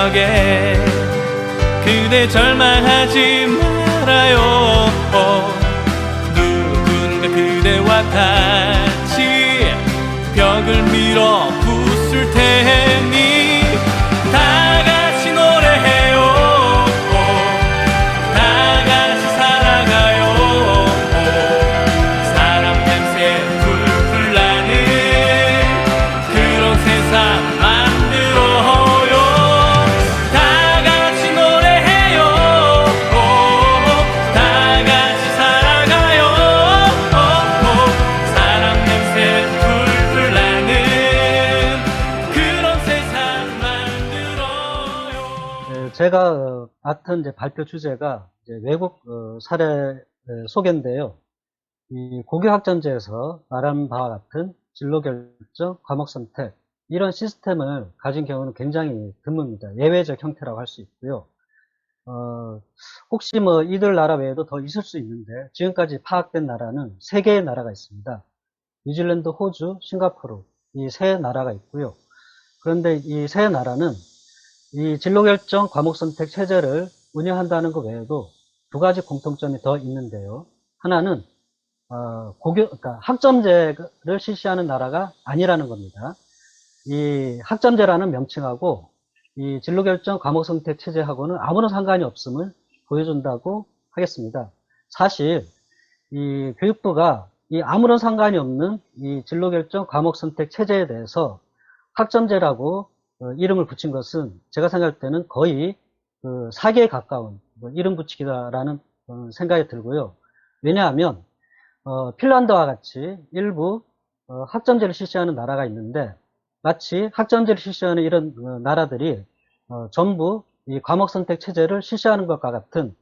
저녁에 그대 절망하지 말아요. 누군가 그대와 같이 벽을 밀어 부술 테니 다 같이 노래해요. 다 같이 살아가요. 사랑 냄새 풀풀 나는 그런 세상 만들어요. 다 같이 노래해요. 다 같이 살아가요. 사랑 냄새 풀풀 나는 그런 세상 만들어요. 제가 맡은 이제 발표 주제가 이제 외국 사례 소개인데요. 이 고교 학점제에서 말한 바와 같은 진로 결정, 과목 선택 이런 시스템을 가진 경우는 굉장히 드뭅니다. 예외적 형태라고 할 수 있고요. 혹시 뭐 이들 나라 외에도 더 있을 수 있는데 지금까지 파악된 나라는 3개의 나라가 있습니다. 뉴질랜드, 호주, 싱가포르 이 3나라가 있고요. 그런데 이 3나라는 이 진로결정 과목선택 체제를 운영한다는 것 외에도 2가지 공통점이 더 있는데요. 하나는 그러니까 학점제를 실시하는 나라가 아니라는 겁니다. 이 학점제라는 명칭하고 이 진로결정 과목선택 체제하고는 아무런 상관이 없음을 보여준다고 하겠습니다. 사실 이 교육부가 이 아무런 상관이 없는 이 진로결정 과목선택 체제에 대해서 학점제라고 이름을 붙인 것은 제가 생각할 때는 거의 사기에 가까운 이름 붙이기다라는 생각이 들고요. 왜냐하면 핀란드와 같이 일부 학점제를 실시하는 나라가 있는데 마치 학점제를 실시하는 이런 나라들이 전부 이 과목선택 체제를 실시하는 것과 같은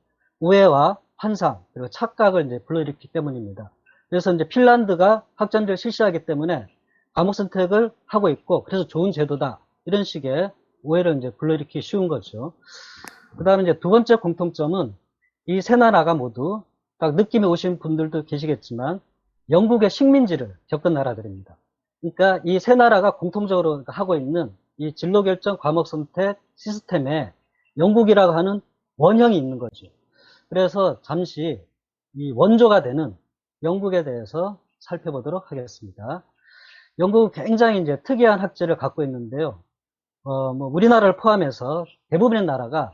우애와 환상 그리고 착각을 이제 불러일으키기 때문입니다. 그래서 이제 핀란드가 학점제를 실시하기 때문에 과목선택을 하고 있고 그래서 좋은 제도다 이런 식의 오해를 이제 불러일으키기 쉬운 거죠. 그 다음에 이제 2번째 공통점은 이 3나라가 모두 딱 느낌이 오신 분들도 계시겠지만 영국의 식민지를 겪은 나라들입니다. 그러니까 이 3나라가 공통적으로 하고 있는 이 진로결정 과목선택 시스템에 영국이라고 하는 원형이 있는 거죠. 그래서 잠시 이 원조가 되는 영국에 대해서 살펴보도록 하겠습니다. 영국은 굉장히 이제 특이한 학제를 갖고 있는데요. 뭐 우리나라를 포함해서 대부분의 나라가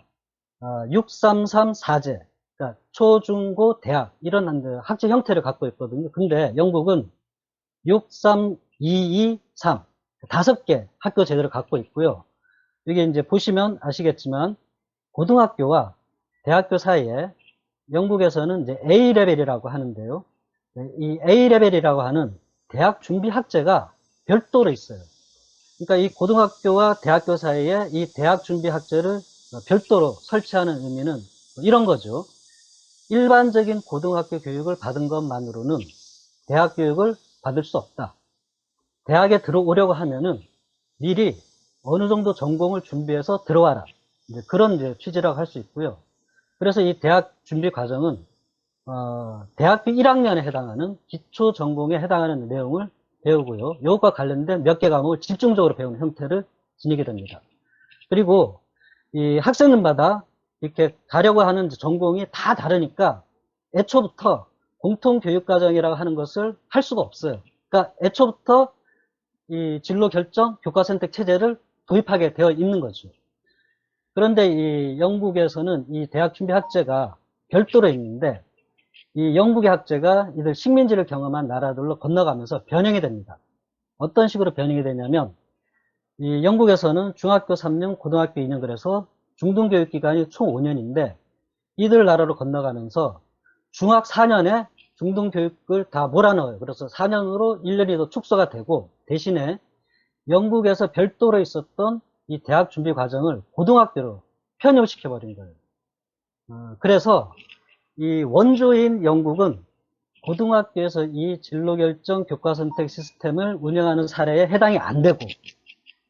633-4제, 그러니까 초, 중, 고, 대학 이런 학제 형태를 갖고 있거든요. 근데 영국은 63223 5개 학교 제도를 갖고 있고요. 이게 이제 보시면 아시겠지만 고등학교와 대학교 사이에 영국에서는 이제 A레벨이라고 하는데요. 이 A레벨이라고 하는 대학 준비 학제가 별도로 있어요. 그러니까 이 고등학교와 대학교 사이에 이 대학 준비 학제를 별도로 설치하는 의미는 이런 거죠. 일반적인 고등학교 교육을 받은 것만으로는 대학 교육을 받을 수 없다. 대학에 들어오려고 하면은 미리 어느 정도 전공을 준비해서 들어와라. 이제 그런 이제 취지라고 할 수 있고요. 그래서 이 대학 준비 과정은 대학교 1학년에 해당하는 기초 전공에 해당하는 내용을 배우고요. 이것과 관련된 몇 개 과목을 집중적으로 배우는 형태를 지니게 됩니다. 그리고 이 학생들마다 이렇게 가려고 하는 전공이 다 다르니까 애초부터 공통교육과정이라고 하는 것을 할 수가 없어요. 그러니까 애초부터 이 진로 결정 교과 선택 체제를 도입하게 되어 있는 거죠. 그런데 이 영국에서는 이 대학 준비 학제가 별도로 있는데 이 영국의 학제가 이들 식민지를 경험한 나라들로 건너가면서 변형이 됩니다. 어떤 식으로 변형이 되냐면 이 영국에서는 중학교 3년, 고등학교 2년 그래서 중등교육기간이 총 5년인데 이들 나라로 건너가면서 중학 4년에 중등교육을 다 몰아넣어요. 그래서 4년으로 1년이 더 축소가 되고 대신에 영국에서 별도로 있었던 이 대학 준비 과정을 고등학교로 편입시켜버린 거예요. 그래서 이 원조인 영국은 고등학교에서 이 진로결정 교과선택 시스템을 운영하는 사례에 해당이 안 되고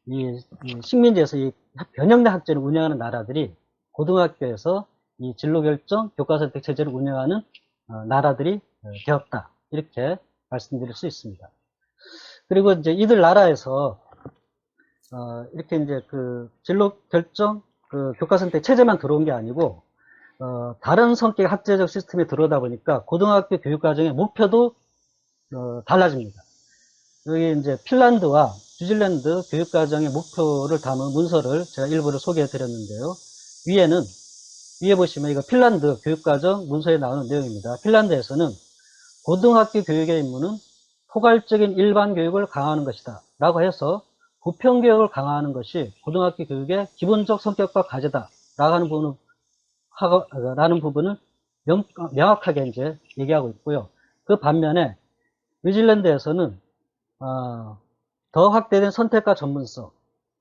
이 식민지에서 이 변형된 학제를 운영하는 나라들이 고등학교에서 이 진로결정 교과선택 체제를 운영하는 나라들이 되었다. 이렇게 말씀드릴 수 있습니다. 그리고 이제 이들 나라에서 이렇게 이제 그 진로결정 그 교과 선택 체제만 들어온 게 아니고 다른 성격의 학제적 시스템에 들어오다 보니까 고등학교 교육과정의 목표도 달라집니다. 여기 이제 핀란드와 뉴질랜드 교육과정의 목표를 담은 문서를 제가 일부를 소개해 드렸는데요. 위에 보시면 이거 핀란드 교육과정 문서에 나오는 내용입니다. 핀란드에서는 고등학교 교육의 임무는 포괄적인 일반 교육을 강화하는 것이다 라고 해서 보편교육을 강화하는 것이 고등학교 교육의 기본적 성격과 과제다 라는 부분을 명확하게 이제 얘기하고 있고요. 그 반면에 뉴질랜드에서는 더 확대된 선택과 전문성,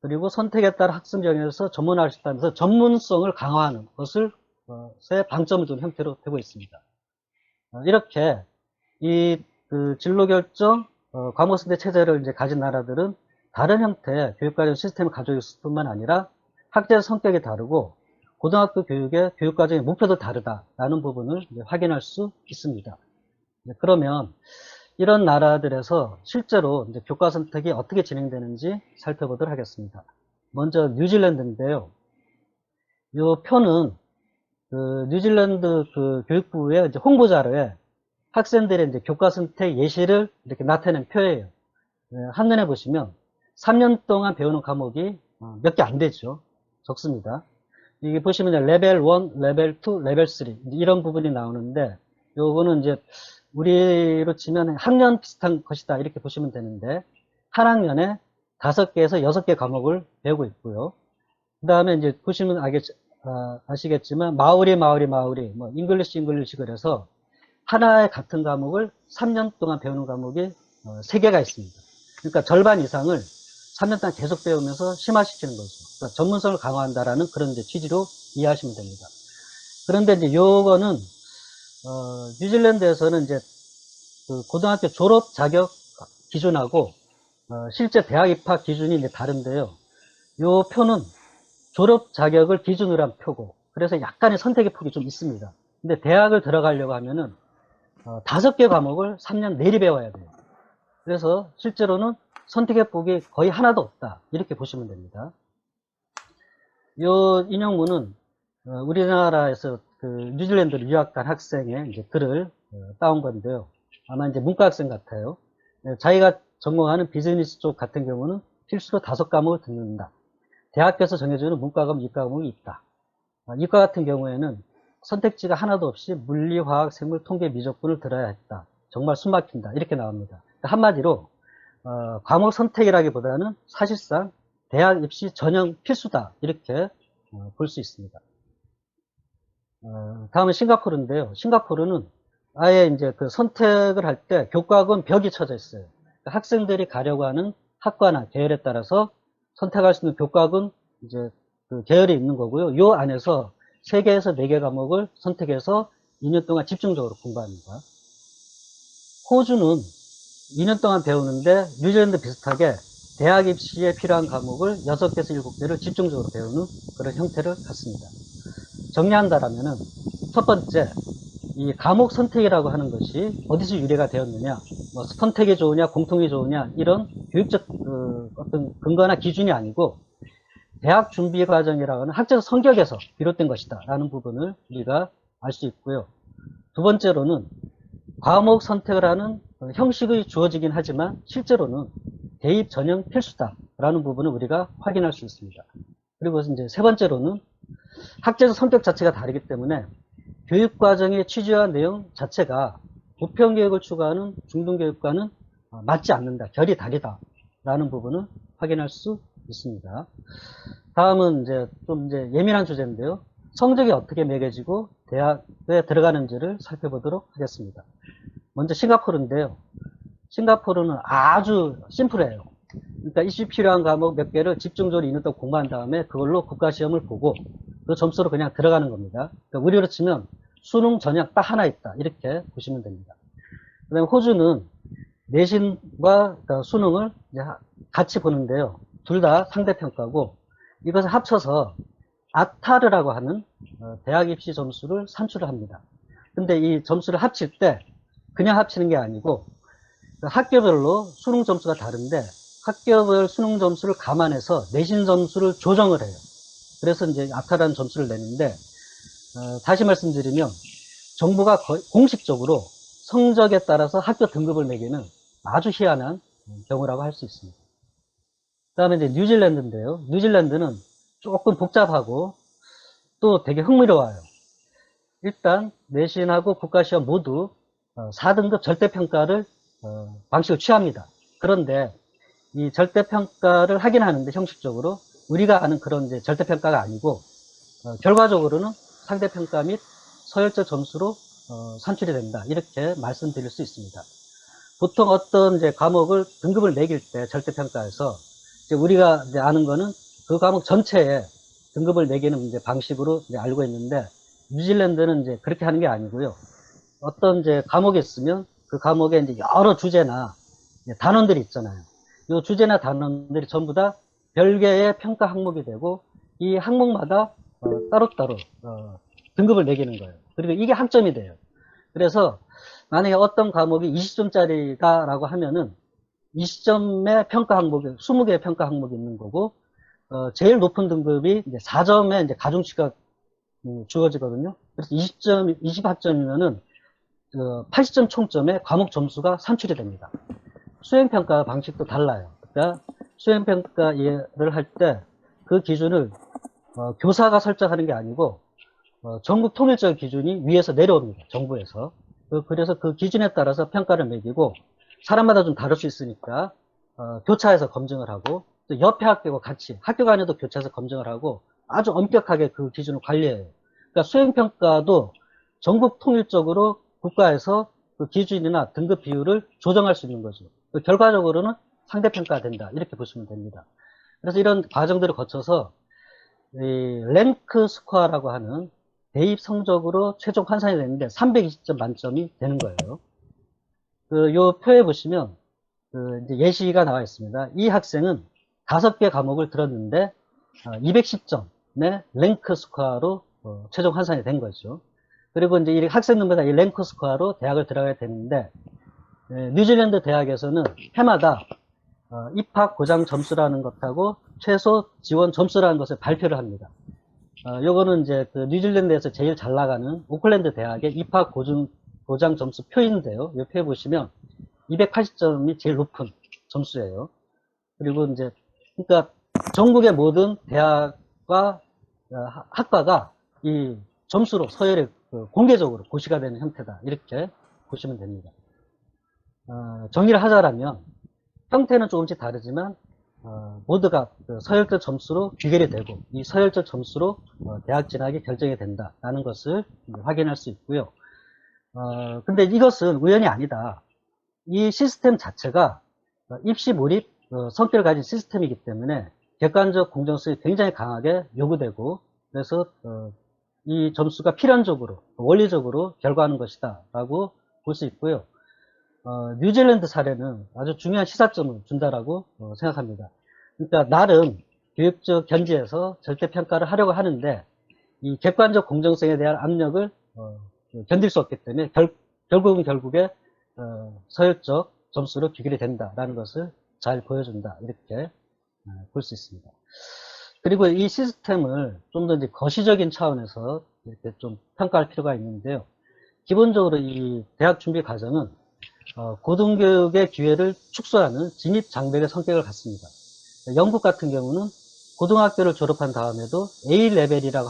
그리고 선택에 따라 학습 영역에서 전문화할 수 있다면서 전문성을 강화하는 것을 방점을 둔 형태로 되고 있습니다. 이렇게 그 진로 결정 과목 선택 체제를 이제 가진 나라들은 다른 형태의 교육과정 시스템을 가지고 있을 뿐만 아니라 학제 성격이 다르고 고등학교 교육의 교육과정의 목표도 다르다라는 부분을 확인할 수 있습니다. 그러면 이런 나라들에서 실제로 이제 교과 선택이 어떻게 진행되는지 살펴보도록 하겠습니다. 먼저 뉴질랜드인데요. 이 표는 그 뉴질랜드 그 교육부의 이제 홍보 자료에 학생들의 이제 교과 선택 예시를 이렇게 나타낸 표예요. 한눈에 보시면 3년 동안 배우는 과목이 몇 개 안 되죠. 적습니다. 이게 보시면 레벨 1, 레벨 2, 레벨 3 이런 부분이 나오는데 요거는 이제 우리로 치면 학년 비슷한 것이다 이렇게 보시면 되는데 한 학년에 5개에서 6개 과목을 배우고 있고요. 그 다음에 이제 보시면 아시겠지만 마오리 뭐 잉글리시 그래서 하나의 같은 과목을 3년 동안 배우는 과목이 3개가 있습니다. 그러니까 절반 이상을 3년 동안 계속 배우면서 심화시키는 거죠. 그러니까 전문성을 강화한다라는 그런 이제 취지로 이해하시면 됩니다. 그런데 이제 요거는 뉴질랜드에서는 이제 그 고등학교 졸업 자격 기준하고 실제 대학 입학 기준이 이제 다른데요. 요 표는 졸업 자격을 기준으로 한 표고, 그래서 약간의 선택의 폭이 좀 있습니다. 근데 대학을 들어가려고 하면은 5개 과목을 3년 내리 배워야 돼요. 그래서 실제로는 선택의 폭이 거의 하나도 없다 이렇게 보시면 됩니다. 요 인용문은 우리나라에서 그 뉴질랜드로 유학 간 학생의 이제 글을 따온 건데요. 아마 이제 문과 학생 같아요. 자기가 전공하는 비즈니스 쪽 같은 경우는 필수로 5과목을 듣는다. 대학교에서 정해주는 문과 과목, 이과 과목이 있다. 이과 같은 경우에는 선택지가 하나도 없이 물리, 화학, 생물, 통계, 미적분을 들어야 했다. 정말 숨막힌다. 이렇게 나옵니다. 한마디로 과목 선택이라기보다는 사실상 대학 입시 전형 필수다. 이렇게 볼 수 있습니다. 다음은 싱가포르인데요. 싱가포르는 아예 이제 그 선택을 할 때 교과학은 벽이 쳐져 있어요. 그러니까 학생들이 가려고 하는 학과나 계열에 따라서 선택할 수 있는 교과학은 이제 그 계열이 있는 거고요. 요 안에서 3개에서 4개 과목을 선택해서 2년 동안 집중적으로 공부합니다. 호주는 2년 동안 배우는데 뉴질랜드 비슷하게 대학 입시에 필요한 과목을 6개에서 7개를 집중적으로 배우는 그런 형태를 갖습니다. 정리한다라면은 첫 번째, 이 과목 선택이라고 하는 것이 어디서 유래가 되었느냐, 뭐 선택이 좋으냐, 공통이 좋으냐 이런 교육적 어떤 근거나 기준이 아니고 대학 준비 과정이라고 하는 학제적 성격에서 비롯된 것이다 라는 부분을 우리가 알 수 있고요. 두 번째로는 과목 선택을 하는 형식이 주어지긴 하지만 실제로는 대입 전형 필수다 라는 부분을 우리가 확인할 수 있습니다. 그리고 이제 세 번째로는 학제적 성격 자체가 다르기 때문에 교육과정의 취지와 내용 자체가 보편교육을 추구하는 중등교육과는 맞지 않는다, 결이 다르다 라는 부분을 확인할 수 있습니다. 다음은 이제 좀 이제 예민한 주제인데요. 성적이 어떻게 매겨지고 대학에 들어가는지를 살펴보도록 하겠습니다. 먼저 싱가포르인데요. 싱가포르는 아주 심플해요. 그러니까 입시 필요한 과목 몇 개를 집중적으로 2년 동안 공부한 다음에 그걸로 국가시험을 보고 그 점수로 그냥 들어가는 겁니다. 그러니까 우리로 치면 수능 전형 딱 하나 있다 이렇게 보시면 됩니다. 그 다음에 호주는 내신과 수능을 같이 보는데요. 둘 다 상대평가고 이것을 합쳐서 아타르라고 하는 대학 입시 점수를 산출을 합니다. 근데 이 점수를 합칠 때 그냥 합치는 게 아니고 학교별로 수능 점수가 다른데 학교별 수능 점수를 감안해서 내신 점수를 조정을 해요. 그래서 이제 악하다는 점수를 내는데, 다시 말씀드리면, 정부가 공식적으로 성적에 따라서 학교 등급을 매기는 아주 희한한 경우라고 할 수 있습니다. 그 다음에 이제 뉴질랜드인데요. 뉴질랜드는 조금 복잡하고 또 되게 흥미로워요. 일단 내신하고 국가시험 모두 4등급 절대평가를 방식을 취합니다. 그런데 이 절대평가를 하긴 하는데 형식적으로 우리가 아는 그런 이제 절대평가가 아니고 결과적으로는 상대평가 및 서열적 점수로 산출이 된다. 이렇게 말씀드릴 수 있습니다. 보통 어떤 이제 과목을 등급을 매길 때 절대평가에서 이제 우리가 이제 아는 거는 그 과목 전체에 등급을 매기는 이제 방식으로 이제 알고 있는데, 뉴질랜드는 이제 그렇게 하는 게 아니고요. 어떤 이제 과목이 있으면 그 과목에 이제 여러 주제나 단원들이 있잖아요. 이 주제나 단원들이 전부 다 별개의 평가 항목이 되고, 이 항목마다 따로따로 등급을 매기는 거예요. 그리고 이게 학점이 돼요. 그래서 만약에 어떤 과목이 20점짜리다라고 하면은 20점의 평가 항목이 20개의 평가 항목이 있는 거고, 제일 높은 등급이 이제 4점의 이제 가중치가 주어지거든요. 그래서 20점, 20학점이면은 80점 총점의 과목 점수가 산출이 됩니다. 수행평가 방식도 달라요. 그러니까 수행평가를 할 때 그 기준을 교사가 설정하는 게 아니고 전국 통일적 기준이 위에서 내려옵니다. 정부에서. 그래서 그 기준에 따라서 평가를 매기고, 사람마다 좀 다를 수 있으니까 교차해서 검증을 하고, 또 옆에 학교와 같이 학교 간에도 교차해서 검증을 하고 아주 엄격하게 그 기준을 관리해요. 그러니까 수행평가도 전국 통일적으로 국가에서 그 기준이나 등급 비율을 조정할 수 있는 거죠. 결과적으로는 상대평가가 된다. 이렇게 보시면 됩니다. 그래서 이런 과정들을 거쳐서 이 랭크 스코어라고 하는 대입 성적으로 최종 환산이 되는데 320점 만점이 되는 거예요. 요 표에 보시면 이제 예시가 나와 있습니다. 이 학생은 5개 과목을 들었는데 210점의 랭크 스코어로 최종 환산이 된 거죠. 그리고 이제 이 학생들마다 이 랭크 스코어로 대학을 들어가야 되는데, 뉴질랜드 대학에서는 해마다 입학 고장 점수라는 것하고 최소 지원 점수라는 것을 발표를 합니다. 요거는 이제 그 뉴질랜드에서 제일 잘 나가는 오클랜드 대학의 입학 고장 점수 표인데요. 이 표에 보시면 280점이 제일 높은 점수예요. 그리고 이제 그러니까 전국의 모든 대학과 학과가 이 점수로 서열에 공개적으로 고시가 되는 형태다. 이렇게 보시면 됩니다. 정리를 하자라면 형태는 조금씩 다르지만 모두가 서열적 점수로 귀결이 되고, 이 서열적 점수로 대학 진학이 결정이 된다라는 것을 확인할 수 있고요. 근데 이것은 우연이 아니다. 이 시스템 자체가 입시 몰입 성격을 가진 시스템이기 때문에 객관적 공정성이 굉장히 강하게 요구되고, 그래서 이 점수가 필연적으로 원리적으로 결과하는 것이다 라고 볼 수 있고요. 뉴질랜드 사례는 아주 중요한 시사점을 준다라고 생각합니다. 그러니까 나름 교육적 견지에서 절대평가를 하려고 하는데 이 객관적 공정성에 대한 압력을 견딜 수 없기 때문에 결국에 서열적 점수로 귀결이 된다라는 것을 잘 보여준다, 이렇게 볼 수 있습니다. 그리고 이 시스템을 좀 더 이제 거시적인 차원에서 이렇게 좀 평가할 필요가 있는데요. 기본적으로 이 대학 준비 과정은 고등교육의 기회를 축소하는 진입장벽의 성격을 갖습니다. 영국 같은 경우는 고등학교를 졸업한 다음에도 A레벨이라고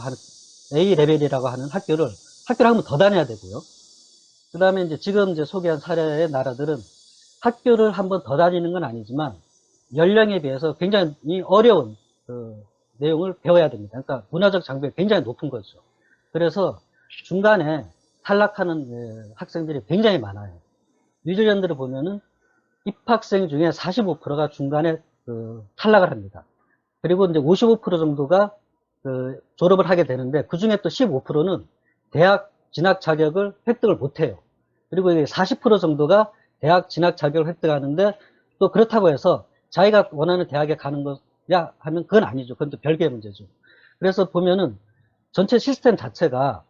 하는 학교를 한 번 더 다녀야 되고요. 그 다음에 이제 지금 이제 소개한 사례의 나라들은 학교를 한 번 더 다니는 건 아니지만 연령에 비해서 굉장히 어려운 내용을 배워야 됩니다. 그러니까 문화적 장벽이 굉장히 높은 거죠. 그래서 중간에 탈락하는 학생들이 굉장히 많아요. 뉴질랜드를 보면은 입학생 중에 45%가 중간에 탈락을 합니다. 그리고 이제 55% 정도가 졸업을 하게 되는데, 그 중에 또 15%는 대학 진학 자격을 획득을 못해요. 그리고 40% 정도가 대학 진학 자격을 획득하는데, 또 그렇다고 해서 자기가 원하는 대학에 가는 거야 하면 그건 아니죠. 그건 또 별개의 문제죠. 그래서 보면은 전체 시스템 자체가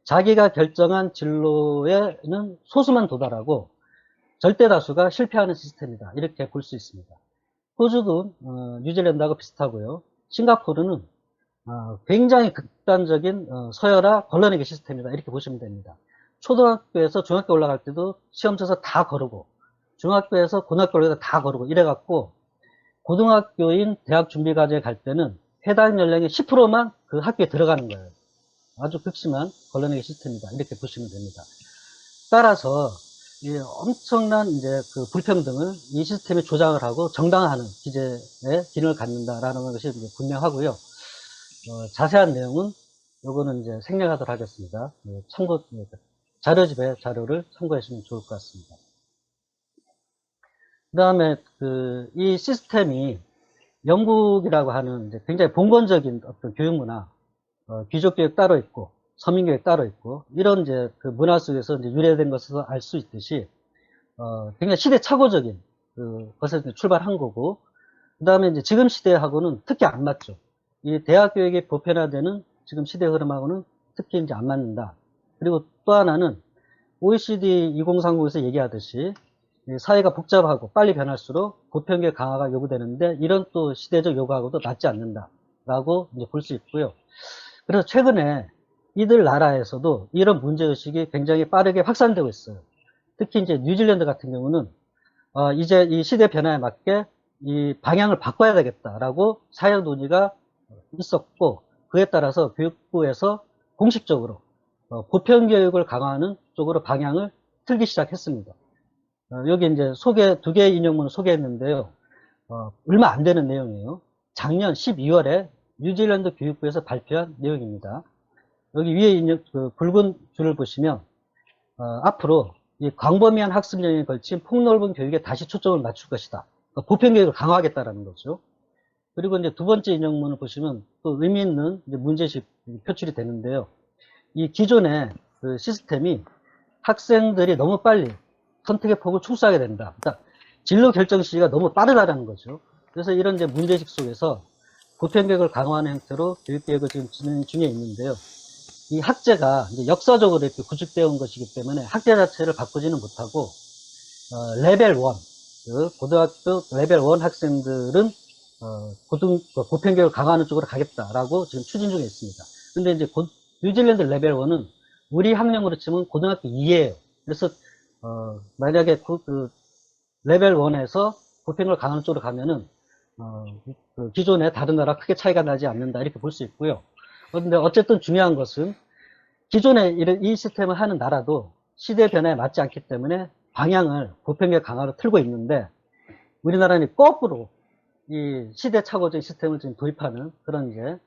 자기가 결정한 진로에는 소수만 도달하고 절대 다수가 실패하는 시스템이다, 이렇게 볼 수 있습니다. 호주도 뉴질랜드하고 비슷하고요. 싱가포르는 굉장히 극단적인 서열화 걸러내기 시스템이다. 이렇게 보시면 됩니다. 초등학교에서 중학교 올라갈 때도 시험 쳐서 다 거르고, 중학교에서 고등학교 올라갈 때 다 거르고, 이래갖고, 고등학교인 대학 준비과정에 갈 때는 해당 연령의 10%만 그 학교에 들어가는 거예요. 아주 극심한 걸러내기 시스템이다. 이렇게 보시면 됩니다. 따라서, 이 엄청난 이제 그 불평등을 이 시스템이 조장을 하고 정당화하는 기제의 기능을 갖는다라는 것이 이제 분명하고요. 자세한 내용은 요거는 이제 생략하도록 하겠습니다. 참고, 자료집에 자료를 참고하시면 좋을 것 같습니다. 그 다음에 이 시스템이 영국이라고 하는 이제 굉장히 봉건적인 어떤 교육문화, 귀족교육 따로 있고, 서민교육 따로 있고, 이런 이제 그 문화 속에서 이제 유래된 것을 알 수 있듯이, 굉장히 시대착오적인 것에서 출발한 거고, 그 다음에 이제 지금 시대하고는 특히 안 맞죠. 이 대학 교육이 보편화되는 지금 시대 흐름하고는 특히 이제 안 맞는다. 그리고 또 하나는 OECD 2030에서 얘기하듯이 사회가 복잡하고 빨리 변할수록 보편교육 강화가 요구되는데 이런 또 시대적 요구하고도 맞지 않는다라고 이제 볼 수 있고요. 그래서 최근에 이들 나라에서도 이런 문제의식이 굉장히 빠르게 확산되고 있어요. 특히 이제 뉴질랜드 같은 경우는 이제 이 시대 변화에 맞게 이 방향을 바꿔야 되겠다라고 사회 논의가 있었고, 그에 따라서 교육부에서 공식적으로 보편교육을 강화하는 쪽으로 방향을 틀기 시작했습니다. 여기 이제 두 개의 인용문을 소개했는데요. 얼마 안 되는 내용이에요. 작년 12월에 뉴질랜드 교육부에서 발표한 내용입니다. 여기 위에 있는 붉은 줄을 보시면 앞으로 이 광범위한 학습 영역에 걸친 폭넓은 교육에 다시 초점을 맞출 것이다. 보편교육을 강화하겠다라는 거죠. 그리고 이제 두 번째 인용문을 보시면 또 의미 있는 문제식 표출이 되는데요. 이 기존의 그 시스템이 학생들이 너무 빨리 선택의 폭을 축소하게 된다. 그러니까 진로 결정 시기가 너무 빠르다라는 거죠. 그래서 이런 이제 문제식 속에서 보편교육을 강화하는 형태로 교육개혁을 지금 진행 중에 있는데요. 이 학제가 이제 역사적으로 이렇게 구축되어 온 것이기 때문에 학제 자체를 바꾸지는 못하고, 레벨 1, 고등학교 레벨 1 학생들은, 보편교육을 강화하는 쪽으로 가겠다라고 지금 추진 중에 있습니다. 근데 이제 뉴질랜드 레벨 1은 우리 학령으로 치면 고등학교 2예요. 그래서, 만약에 레벨 1에서 보편교육을 강화하는 쪽으로 가면은, 기존의 다른 나라 크게 차이가 나지 않는다. 이렇게 볼 수 있고요. 그런데 어쨌든 중요한 것은 기존에 이 시스템을 하는 나라도 시대 변화에 맞지 않기 때문에 방향을 보편교육 강화로 틀고 있는데, 우리나라는 거꾸로 이 시대착오적인 시스템을 지금 도입하는 그런 이제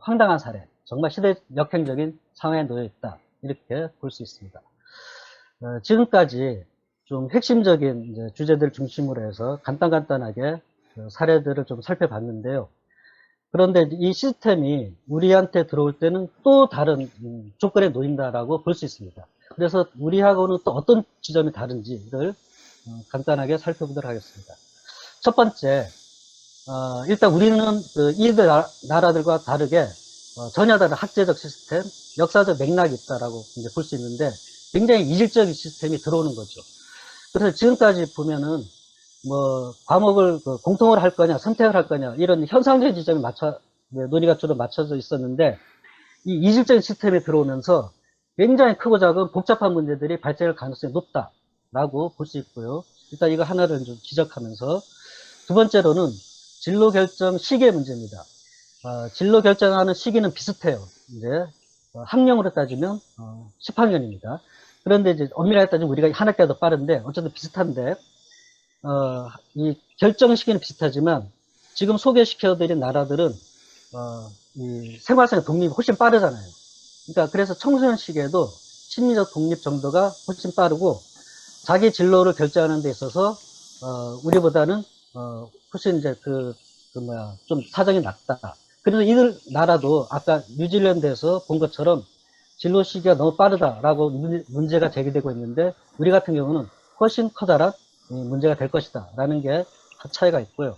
황당한 사례, 정말 시대 역행적인 상황에 놓여 있다. 이렇게 볼 수 있습니다. 지금까지 좀 핵심적인 이제 주제들 중심으로 해서 간단하게 사례들을 좀 살펴봤는데요. 그런데 이 시스템이 우리한테 들어올 때는 또 다른 조건에 놓인다라고 볼 수 있습니다. 그래서 우리하고는 또 어떤 지점이 다른지를 간단하게 살펴보도록 하겠습니다. 첫 번째, 일단 우리는 이들 나라들과 다르게 전혀 다른 학제적 시스템, 역사적 맥락이 있다라고 이제 볼 수 있는데 굉장히 이질적인 시스템이 들어오는 거죠. 그래서 지금까지 보면은 과목을 공통으로 할 거냐, 선택을 할 거냐, 이런 현상적인 지점에 논의가 주로 맞춰져 있었는데, 이 이질적인 시스템이 들어오면서 굉장히 크고 작은 복잡한 문제들이 발생할 가능성이 높다라고 볼 수 있고요. 일단 이거 하나를 좀 지적하면서, 두 번째로는 진로 결정 시기의 문제입니다. 진로 결정하는 시기는 비슷해요. 이제 학령으로 따지면 10학년입니다. 그런데 이제 엄밀하게 따지면 우리가 한 학기가 더 빠른데 어쨌든 비슷한데, 이 결정 시기는 비슷하지만 지금 소개시켜드린 나라들은 이 생활상의 독립이 훨씬 빠르잖아요. 그러니까 그래서 청소년 시기에도 심리적 독립 정도가 훨씬 빠르고 자기 진로를 결정하는 데 있어서 우리보다는 훨씬 이제 좀 사정이 낮다. 그래서 이들 나라도 아까 뉴질랜드에서 본 것처럼 진로 시기가 너무 빠르다라고 문제가 제기되고 있는데, 우리 같은 경우는 훨씬 커다란 문제가 될 것이다 라는 게 차이가 있고요.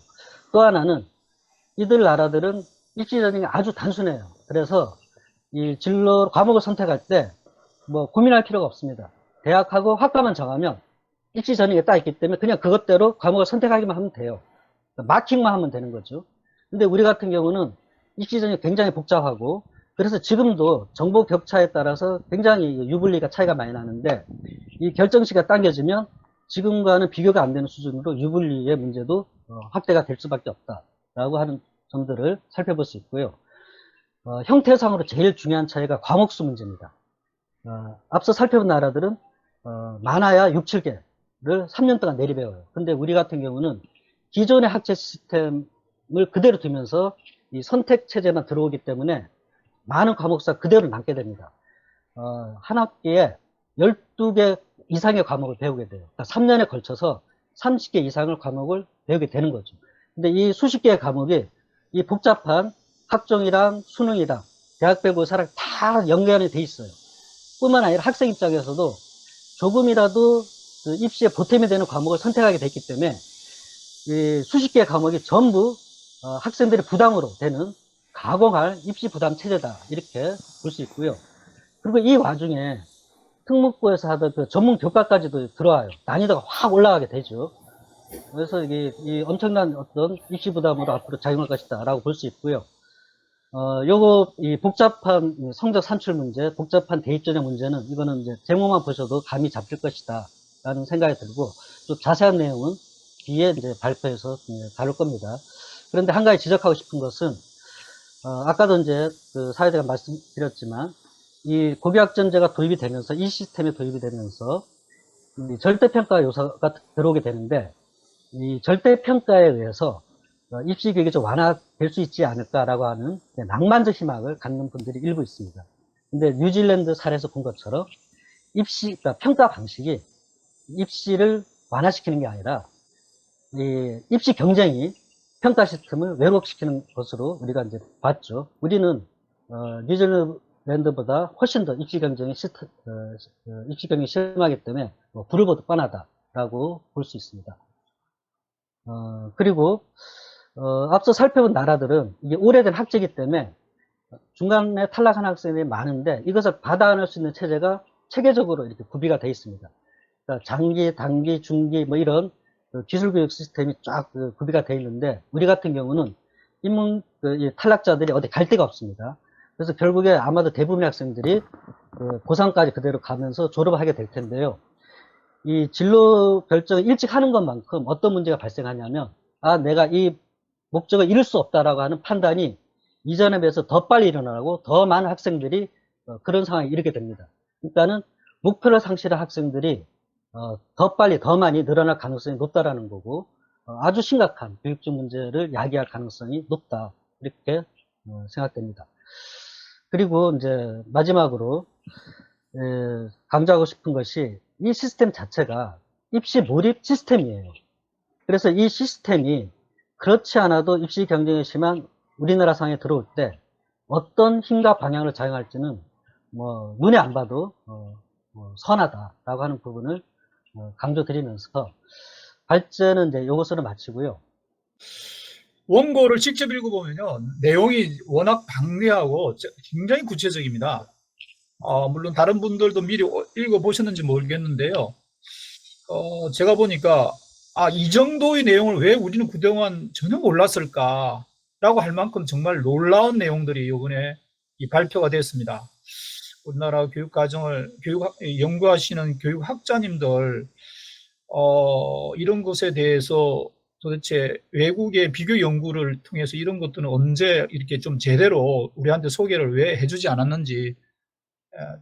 또 하나는 이들 나라들은 입시 전형이 아주 단순해요. 그래서 이 진로 과목을 선택할 때 고민할 필요가 없습니다. 대학하고 학과만 정하면 입시 전형이 딱 있기 때문에 그냥 그것대로 과목을 선택하기만 하면 돼요. 마킹만 하면 되는 거죠. 근데 우리 같은 경우는 입시 전형이 굉장히 복잡하고, 그래서 지금도 정보 격차에 따라서 굉장히 유불리가 차이가 많이 나는데, 이 결정시가 당겨지면 지금과는 비교가 안 되는 수준으로 유불리의 문제도 확대가 될 수밖에 없다라고 하는 점들을 살펴볼 수 있고요. 형태상으로 제일 중요한 차이가 과목수 문제입니다. 앞서 살펴본 나라들은 많아야 6, 7개를 3년 동안 내리배워요. 근데 우리 같은 경우는 기존의 학제 시스템을 그대로 두면서 이 선택 체제만 들어오기 때문에 많은 과목수가 그대로 남게 됩니다. 한 학기에 12개 이상의 과목을 배우게 돼요. 그러니까 3년에 걸쳐서 30개 이상의 과목을 배우게 되는 거죠. 근데 이 수십 개의 과목이 이 복잡한 학종이랑 수능이랑 대학별고사랑 다 연관이 돼 있어요. 뿐만 아니라 학생 입장에서도 조금이라도 그 입시에 보탬이 되는 과목을 선택하게 됐기 때문에 이 수십 개의 과목이 전부 학생들의 부담으로 되는 가공할 입시 부담 체제다, 이렇게 볼 수 있고요. 그리고 이 와중에 특목고에서 하던 그 전문 교과까지도 들어와요. 난이도가 확 올라가게 되죠. 그래서 이 엄청난 어떤 입시 부담으로 앞으로 작용할 것이다 라고 볼 수 있고요. 이 복잡한 성적 산출 문제, 복잡한 대입 전형 문제는 이거는 이제 제목만 보셔도 감이 잡힐 것이다 라는 생각이 들고, 또 자세한 내용은 뒤에 이제 발표해서 다룰 겁니다. 그런데 한 가지 지적하고 싶은 것은, 아까도 이제 그 사회자가 말씀드렸지만, 이 고교학점제가 도입이 되면서, 이 시스템에 도입이 되면서, 이 절대평가 요소가 들어오게 되는데, 이 절대평가에 의해서 입시 교육이 좀 완화될 수 있지 않을까라고 하는 낭만적 희망을 갖는 분들이 일부 있습니다. 근데 뉴질랜드 사례에서 본 것처럼 그러니까 평가 방식이 입시를 완화시키는 게 아니라 이 입시 경쟁이 평가 시스템을 왜곡시키는 것으로 우리가 이제 봤죠. 우리는 뉴질랜드보다 훨씬 더 입시 경쟁이 심하기 때문에 불을 보듯 뻔하다라고 볼 수 있습니다. 그리고 앞서 살펴본 나라들은 이게 오래된 학제이기 때문에 중간에 탈락한 학생들이 많은데, 이것을 받아안을 수 있는 체제가 체계적으로 이렇게 구비가 되어 있습니다. 그러니까 장기, 단기, 중기 뭐 이런 기술교육 시스템이 쫙 구비가 되어 있는데, 우리 같은 경우는 이 탈락자들이 어디 갈 데가 없습니다. 그래서 결국에 아마도 대부분의 학생들이 고3까지 그대로 가면서 졸업을 하게 될 텐데요. 이 진로 결정을 일찍 하는 것만큼 어떤 문제가 발생하냐면, 내가 이 목적을 이룰 수 없다라고 하는 판단이 이전에 비해서 더 빨리 일어나고 더 많은 학생들이 그런 상황에 이르게 됩니다. 그러니까는 목표를 상실한 학생들이 더 빨리 더 많이 늘어날 가능성이 높다라는 거고, 아주 심각한 교육적 문제를 야기할 가능성이 높다, 이렇게 생각됩니다. 그리고 이제 마지막으로 강조하고 싶은 것이, 이 시스템 자체가 입시 몰입 시스템이에요. 그래서 이 시스템이 그렇지 않아도 입시 경쟁이 심한 우리나라 상황에 들어올 때 어떤 힘과 방향을 작용할지는 눈에 안 봐도 선하다라고 하는 부분을 강조드리면서 발제는 이제 이것으로 마치고요. 원고를 직접 읽어보면요, 내용이 워낙 방대하고 굉장히 구체적입니다. 물론 다른 분들도 미리 읽어보셨는지 모르겠는데요. 제가 보니까 이 정도의 내용을 왜 우리는 그동안 전혀 몰랐을까라고 할 만큼 정말 놀라운 내용들이 이번에 발표가 됐습니다. 우리나라 교육과정을 연구하시는 교육학자님들 이런 것에 대해서 도대체 외국의 비교 연구를 통해서 이런 것들은 언제 이렇게 좀 제대로 우리한테 소개를 왜 해주지 않았는지,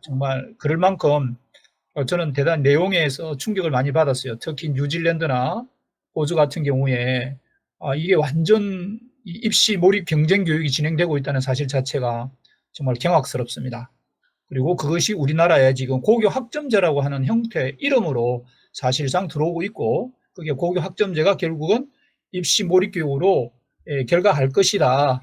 정말 그럴 만큼 저는 대단히 내용에서 충격을 많이 받았어요. 특히 뉴질랜드나 호주 같은 경우에 이게 완전 입시 몰입 경쟁 교육이 진행되고 있다는 사실 자체가 정말 경악스럽습니다. 그리고 그것이 우리나라에 지금 고교 학점제라고 하는 형태 이름으로 사실상 들어오고 있고, 그게 고교 학점제가 결국은 입시 몰입 교육으로 결과할 것이다.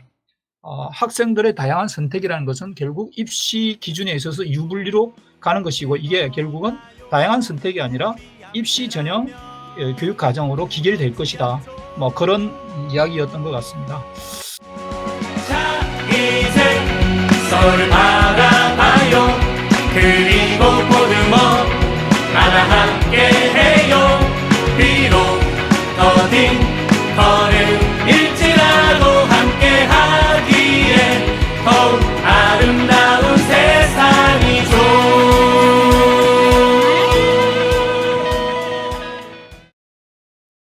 학생들의 다양한 선택이라는 것은 결국 입시 기준에 있어서 유불리로 가는 것이고, 이게 결국은 다양한 선택이 아니라 입시 전형 교육 과정으로 기결될 것이다. 그런 이야기였던 것 같습니다. 자, 이제 썰을